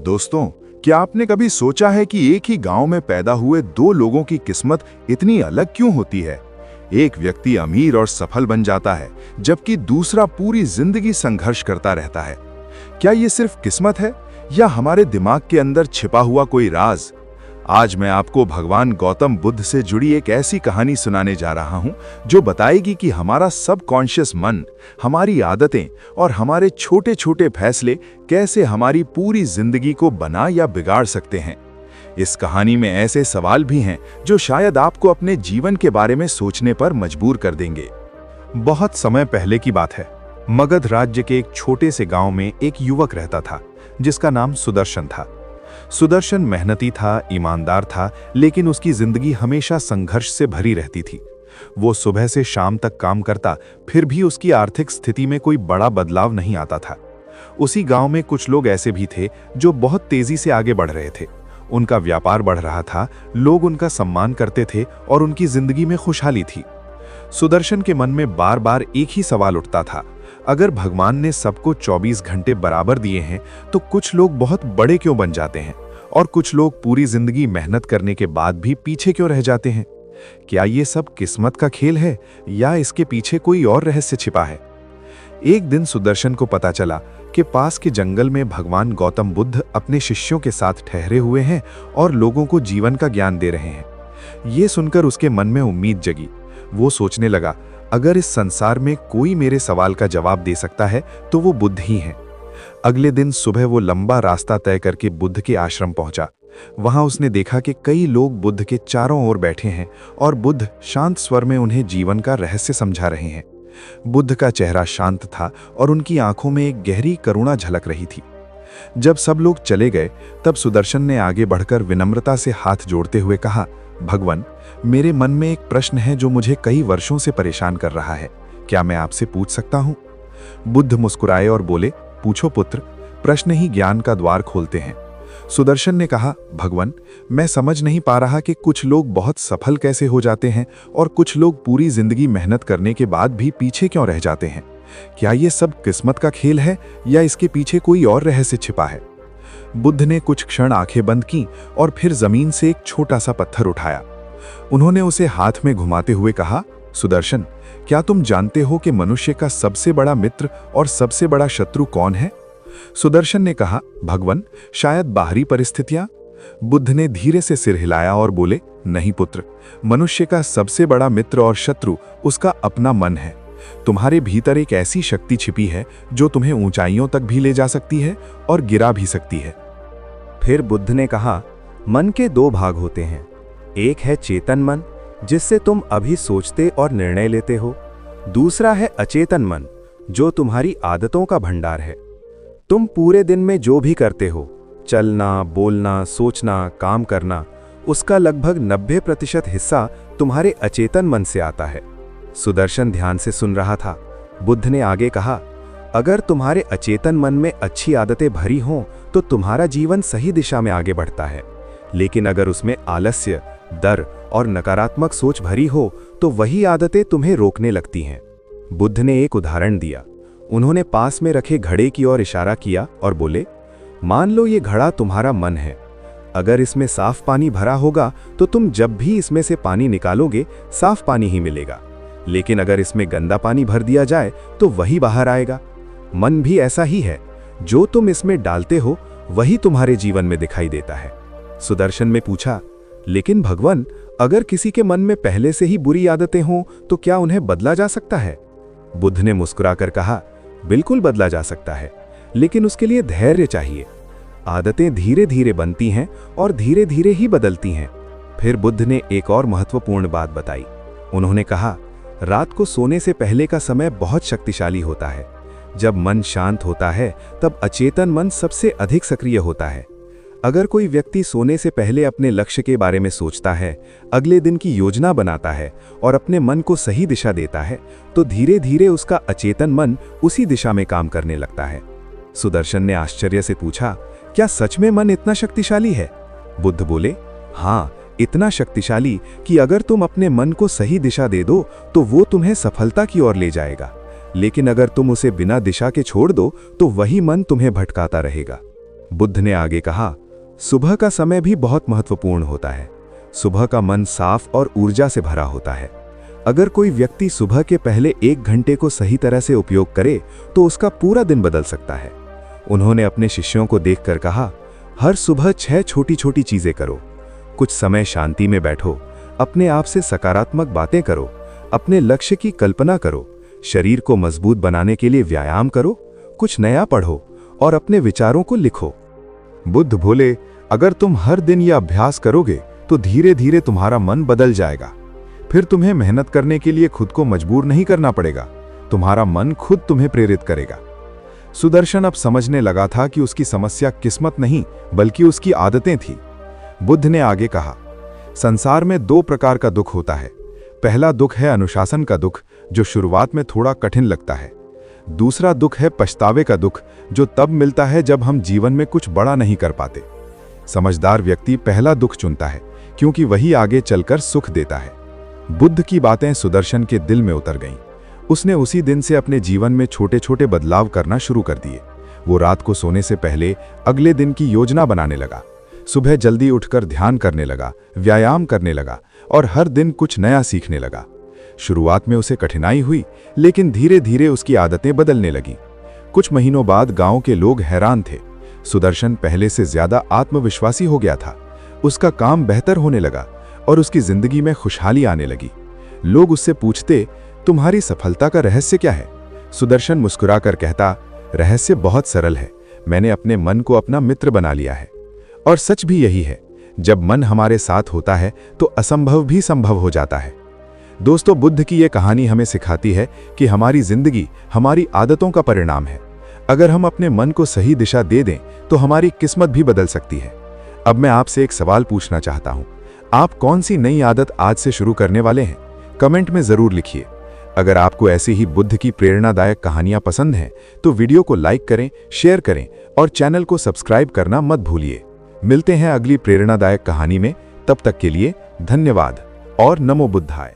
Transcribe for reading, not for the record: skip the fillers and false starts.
दोस्तों, क्या आपने कभी सोचा है कि एक ही गांव में पैदा हुए दो लोगों की किस्मत इतनी अलग क्यों होती है? एक व्यक्ति अमीर और सफल बन जाता है, जबकि दूसरा पूरी जिंदगी संघर्ष करता रहता है। क्या ये सिर्फ किस्मत है या हमारे दिमाग के अंदर छिपा हुआ कोई राज? आज मैं आपको भगवान गौतम बुद्ध से जुड़ी एक ऐसी कहानी सुनाने जा रहा हूं जो बताएगी कि हमारा सबकॉन्शियस मन, हमारी आदतें और हमारे छोटे छोटे फैसले कैसे हमारी पूरी जिंदगी को बना या बिगाड़ सकते हैं। इस कहानी में ऐसे सवाल भी हैं जो शायद आपको अपने जीवन के बारे में सोचने पर मजबूर कर देंगे। बहुत समय पहले की बात है। मगध राज्य के एक छोटे से गांव में एक युवक रहता था जिसका नाम सुदर्शन था। सुदर्शन मेहनती था, ईमानदार था, लेकिन उसकी जिंदगी हमेशा संघर्ष से भरी रहती थी। वो सुबह से शाम तक काम करता, फिर भी उसकी आर्थिक स्थिति में कोई बड़ा बदलाव नहीं आता था। उसी गांव में कुछ लोग ऐसे भी थे जो बहुत तेजी से आगे बढ़ रहे थे। उनका व्यापार बढ़ रहा था, लोग उनका सम्मान करते थे और उनकी जिंदगी में खुशहाली थी। सुदर्शन के मन में बार बार एक ही सवाल उठता था, अगर भगवान ने सबको 24 घंटे बराबर दिए हैं तो कुछ लोग बहुत बड़े क्यों बन जाते हैं और कुछ लोग पूरी जिंदगी मेहनत करने के बाद भी पीछे क्यों रह जाते हैं? क्या ये सब किस्मत का खेल है या इसके पीछे कोई और रहस्य छिपा है? एक दिन सुदर्शन को पता चला कि पास के जंगल में भगवान गौतम बुद्ध अपने शिष्यों के साथ ठहरे हुए हैं और लोगों को जीवन का ज्ञान दे रहे हैं। ये सुनकर उसके मन में उम्मीद जगी। वो सोचने लगा, अगर इस संसार में कोई मेरे सवाल का जवाब दे सकता है तो वो बुद्ध ही हैं। अगले दिन सुबह वो लंबा रास्ता तय करके बुद्ध के आश्रम पहुंचा। वहां उसने देखा कि कई लोग बुद्ध के चारों ओर बैठे हैं और बुद्ध शांत स्वर में उन्हें जीवन का रहस्य समझा रहे हैं। बुद्ध का चेहरा शांत था और उनकी आंखों में एक गहरी करुणा झलक रही थी। जब सब लोग चले गए तब सुदर्शन ने आगे बढ़कर विनम्रता से हाथ जोड़ते हुए कहा, भगवान, मेरे मन में एक प्रश्न है जो मुझे कई वर्षों से परेशान कर रहा है। क्या मैं आपसे पूछ सकता हूं? बुद्ध मुस्कुराए और बोले, पूछो पुत्र, प्रश्न ही ज्ञान का द्वार खोलते हैं। सुदर्शन ने कहा, भगवान, मैं समझ नहीं पा रहा कि कुछ लोग बहुत सफल कैसे हो जाते हैं और कुछ लोग पूरी जिंदगी मेहनत करने के बाद भी पीछे क्यों रह जाते हैं। क्या ये सब किस्मत का खेल है या इसके पीछे कोई और रहस्य छिपा है? बुद्ध ने कुछ क्षण आंखें बंद की और फिर जमीन से एक छोटा सा पत्थर उठाया। उन्होंने उसे हाथ में घुमाते हुए कहा, सुदर्शन, क्या तुम जानते हो कि मनुष्य का सबसे बड़ा मित्र और सबसे बड़ा शत्रु कौन है? सुदर्शन ने कहा, भगवान, शायद बाहरी परिस्थितियां। बुद्ध ने धीरे से सिर हिलाया और बोले, नहीं पुत्र, मनुष्य का सबसे बड़ा मित्र और शत्रु उसका अपना मन है। तुम्हारे भीतर एक ऐसी शक्ति छिपी है जो तुम्हें ऊंचाइयों तक भी ले जा सकती है और गिरा भी सकती है। फिर बुद्ध ने कहा, मन के दो भाग होते हैं। एक है चेतन मन, जिससे तुम अभी सोचते और निर्णय लेते हो। दूसरा है अचेतन मन, जो तुम्हारी आदतों का भंडार है। तुम पूरे दिन में जो भी करते हो, चलना, बोलना, सोचना, काम करना, उसका लगभग 90% हिस्सा तुम्हारे अचेतन मन से आता है। सुदर्शन ध्यान से सुन रहा था। बुद्ध ने आगे कहा, अगर तुम्हारे अचेतन मन में अच्छी आदतें भरी हों तो तुम्हारा जीवन सही दिशा में आगे बढ़ता है, लेकिन अगर उसमें आलस्य, डर और नकारात्मक सोच भरी हो तो वही आदतें तुम्हें रोकने लगती हैं। बुद्ध ने एक उदाहरण दिया। उन्होंने पास में रखे घड़े की ओर इशारा किया और बोले, मान लो ये घड़ा तुम्हारा मन है। अगर इसमें साफ पानी भरा होगा तो तुम जब भी इसमें से पानी निकालोगे साफ पानी ही मिलेगा, लेकिन अगर इसमें गंदा पानी भर दिया जाए तो वही बाहर आएगा। मन भी ऐसा ही है, जो तुम इसमें डालते हो वही तुम्हारे जीवन में दिखाई देता है। सुदर्शन ने पूछा, लेकिन भगवान, अगर किसी के मन में पहले से ही बुरी आदतें हों तो क्या उन्हें बदला जा सकता है? बुद्ध ने मुस्कुराकर कहा, बिल्कुल बदला जा सकता है, लेकिन उसके लिए धैर्य चाहिए। आदतें धीरे धीरे बनती हैं और धीरे धीरे ही बदलती हैं। फिर बुद्ध ने एक और महत्वपूर्ण बात बताई। उन्होंने कहा, रात को सोने से पहले का समय बहुत शक्तिशाली होता है। जब मन शांत होता है तब अचेतन मन सबसे अधिक सक्रिय होता है। अगर कोई व्यक्ति सोने से पहले अपने लक्ष्य के बारे में सोचता है, अगले दिन की योजना बनाता है और अपने मन को सही दिशा देता है, तो धीरे धीरे उसका अचेतन मन उसी दिशा में काम करने लगता है। सुदर्शन ने आश्चर्य से पूछा, क्या सच में मन इतना शक्तिशाली है? बुद्ध बोले, हाँ, इतना शक्तिशाली कि अगर तुम अपने मन को सही दिशा दे दो तो वो तुम्हें सफलता की ओर ले जाएगा, लेकिन अगर तुम उसे बिना दिशा के छोड़ दो तो वही मन तुम्हें भटकाता रहेगा। बुद्ध ने आगे कहा, सुबह का समय भी बहुत महत्वपूर्ण होता है। सुबह का मन साफ और ऊर्जा से भरा होता है। अगर कोई व्यक्ति सुबह के पहले 1 घंटे को सही तरह से उपयोग करे तो उसका पूरा दिन बदल सकता है। उन्होंने अपने शिष्यों को देखकर कहा, हर सुबह 6 छोटी छोटी चीजें करो। कुछ समय शांति में बैठो, अपने आप से सकारात्मक बातें करो, अपने लक्ष्य की कल्पना करो, शरीर को मजबूत बनाने के लिए व्यायाम करो, कुछ नया पढ़ो और अपने विचारों को लिखो। बुद्ध बोले, अगर तुम हर दिन यह अभ्यास करोगे तो धीरे धीरे तुम्हारा मन बदल जाएगा। फिर तुम्हें मेहनत करने के लिए खुद को मजबूर नहीं करना पड़ेगा, तुम्हारा मन खुद तुम्हें प्रेरित करेगा। सुदर्शन अब समझने लगा था कि उसकी समस्या किस्मत नहीं बल्कि उसकी आदतें थी। बुद्ध ने आगे कहा, संसार में 2 प्रकार का दुख होता है। पहला दुख है अनुशासन का दुख, जो शुरुआत में थोड़ा कठिन लगता है। दूसरा दुख है पछतावे का दुख, जो तब मिलता है जब हम जीवन में कुछ बड़ा नहीं कर पाते। समझदार व्यक्ति पहला दुख चुनता है, क्योंकि वही आगे चलकर सुख देता है। बुद्ध की बातें सुदर्शन के दिल में उतर गईं। उसने उसी दिन से अपने जीवन में छोटे छोटे बदलाव करना शुरू कर दिए। वो रात को सोने से पहले अगले दिन की योजना बनाने लगा, सुबह जल्दी उठकर ध्यान करने लगा, व्यायाम करने लगा और हर दिन कुछ नया सीखने लगा। शुरुआत में उसे कठिनाई हुई, लेकिन धीरे धीरे उसकी आदतें बदलने लगीं। कुछ महीनों बाद गांव के लोग हैरान थे। सुदर्शन पहले से ज्यादा आत्मविश्वासी हो गया था। उसका काम बेहतर होने लगा और उसकी जिंदगी में खुशहाली आने लगी। लोग उससे पूछते, तुम्हारी सफलता का रहस्य क्या है? सुदर्शन मुस्कुराकर कहता, रहस्य बहुत सरल है, मैंने अपने मन को अपना मित्र बना लिया है। और सच भी यही है, जब मन हमारे साथ होता है तो असंभव भी संभव हो जाता है। दोस्तों, बुद्ध की यह कहानी हमें सिखाती है कि हमारी जिंदगी हमारी आदतों का परिणाम है। अगर हम अपने मन को सही दिशा दे दें तो हमारी किस्मत भी बदल सकती है। अब मैं आपसे एक सवाल पूछना चाहता हूं, आप कौन सी नई आदत आज से शुरू करने वाले हैं? कमेंट में जरूर लिखिए। अगर आपको ऐसी ही बुद्ध की प्रेरणादायक कहानियां पसंद हैं तो वीडियो को लाइक करें, शेयर करें और चैनल को सब्सक्राइब करना मत भूलिए। मिलते हैं अगली प्रेरणादायक कहानी में। तब तक के लिए धन्यवाद और नमो बुद्धाय।